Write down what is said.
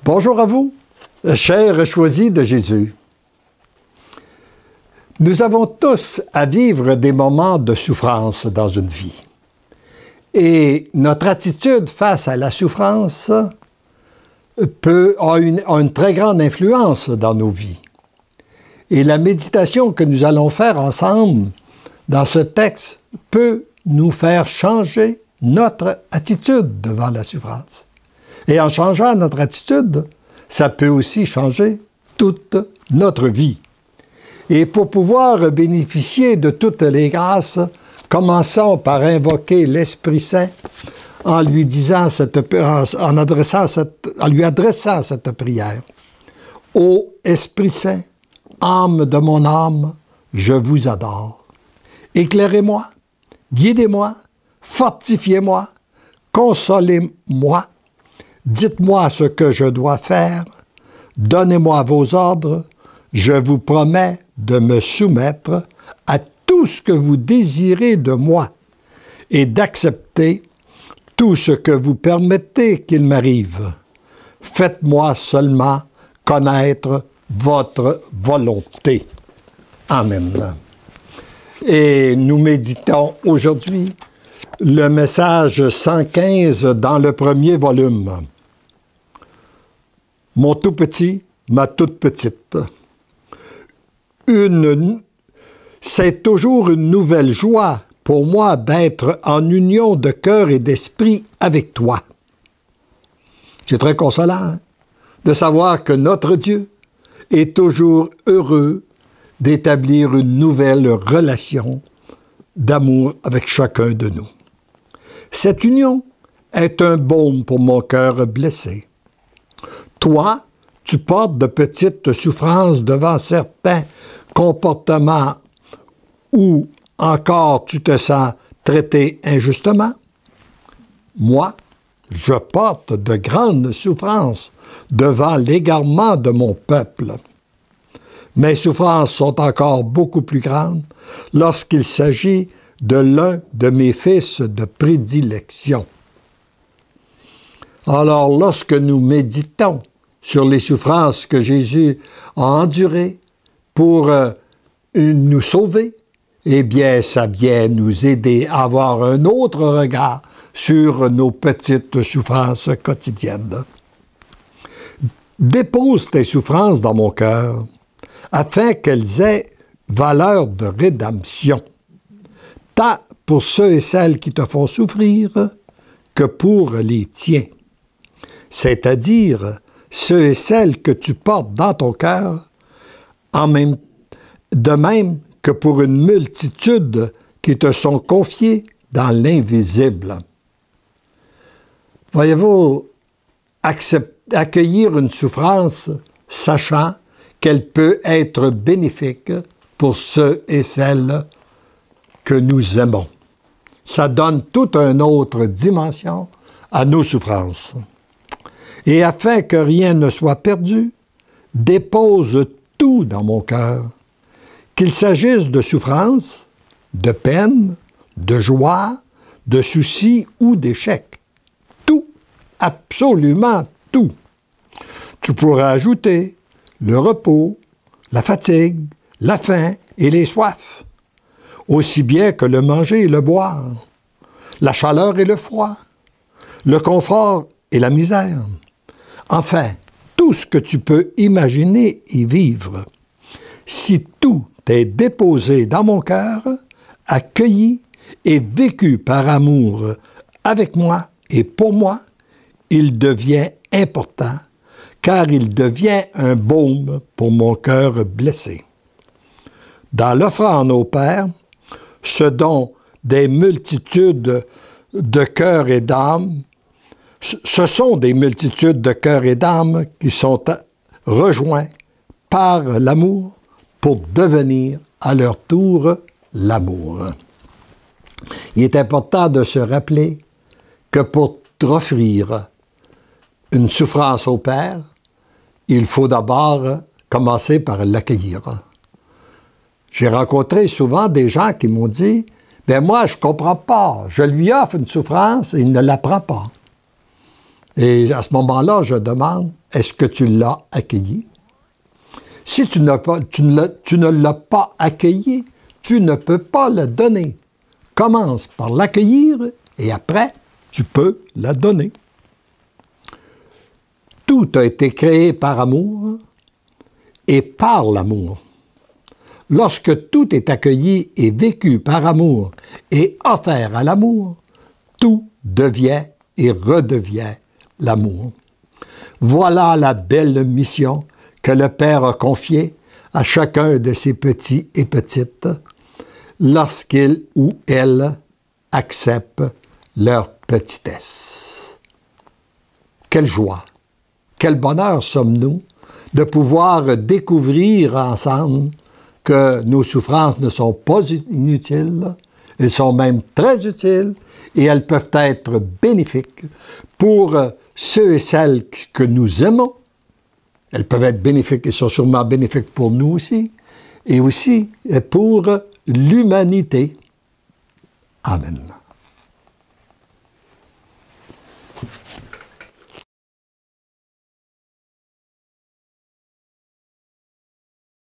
Bonjour à vous, chers choisis de Jésus. Nous avons tous à vivre des moments de souffrance dans une vie. Et notre attitude face à la souffrance a une très grande influence dans nos vies. Et la méditation que nous allons faire ensemble dans ce texte peut nous faire changer notre attitude devant la souffrance. Et en changeant notre attitude, ça peut aussi changer toute notre vie. Et pour pouvoir bénéficier de toutes les grâces, commençons par invoquer l'Esprit Saint en lui adressant cette prière. Ô Esprit Saint, âme de mon âme, je vous adore. Éclairez-moi, guidez-moi, fortifiez-moi, consolez-moi, dites-moi ce que je dois faire, donnez-moi vos ordres, je vous promets de me soumettre à tout ce que vous désirez de moi et d'accepter tout ce que vous permettez qu'il m'arrive. Faites-moi seulement connaître votre volonté. Amen. Et nous méditons aujourd'hui le message 115 dans le premier volume. Mon tout petit, ma toute petite. C'est toujours une nouvelle joie pour moi d'être en union de cœur et d'esprit avec toi. C'est très consolant hein, de savoir que notre Dieu est toujours heureux d'établir une nouvelle relation d'amour avec chacun de nous. Cette union est un baume pour mon cœur blessé. Toi, tu portes de petites souffrances devant certains comportements ou encore tu te sens traité injustement. Moi, je porte de grandes souffrances devant l'égarement de mon peuple. Mes souffrances sont encore beaucoup plus grandes lorsqu'il s'agit de l'un de mes fils de prédilection. Alors, lorsque nous méditons sur les souffrances que Jésus a endurées pour nous sauver, eh bien, ça vient nous aider à avoir un autre regard sur nos petites souffrances quotidiennes. Dépose tes souffrances dans mon cœur, afin qu'elles aient valeur de rédemption, tant pour ceux et celles qui te font souffrir que pour les tiens, c'est-à-dire ceux et celles que tu portes dans ton cœur, de même que pour une multitude qui te sont confiés dans l'invisible. Voyez-vous, accueillir une souffrance, sachant qu'elle peut être bénéfique pour ceux et celles que nous aimons. Ça donne toute une autre dimension à nos souffrances. Et afin que rien ne soit perdu, dépose tout dans mon cœur, qu'il s'agisse de souffrance, de peine, de joie, de soucis ou d'échecs. Tout, absolument tout. Tu pourras ajouter le repos, la fatigue, la faim et les soifs, aussi bien que le manger et le boire, la chaleur et le froid, le confort et la misère. Enfin, tout ce que tu peux imaginer et vivre. Si tout est déposé dans mon cœur, accueilli et vécu par amour avec moi et pour moi, il devient important, car il devient un baume pour mon cœur blessé. Dans l'offrande au Père, ce dont des multitudes de cœurs et d'âmes, ce sont des multitudes de cœurs et d'âmes qui sont rejoints par l'amour pour devenir à leur tour l'amour. Il est important de se rappeler que pour offrir une souffrance au Père, il faut d'abord commencer par l'accueillir. J'ai rencontré souvent des gens qui m'ont dit « Ben moi, je ne comprends pas. Je lui offre une souffrance et il ne la prend pas. » Et à ce moment-là, je demande, est-ce que tu l'as accueilli? Si tu ne l'as pas accueilli, tu ne peux pas le donner. Commence par l'accueillir et après, tu peux la donner. Tout a été créé par amour et par l'amour. Lorsque tout est accueilli et vécu par amour et offert à l'amour, tout devient et redevient l'amour. Voilà la belle mission que le Père a confiée à chacun de ses petits et petites lorsqu'ils ou elles acceptent leur petitesse. Quelle joie, quel bonheur sommes-nous de pouvoir découvrir ensemble que nos souffrances ne sont pas inutiles, elles sont même très utiles et elles peuvent être bénéfiques pour ceux et celles que nous aimons. Elles peuvent être bénéfiques et sont sûrement bénéfiques pour nous aussi, et aussi pour l'humanité. Amen.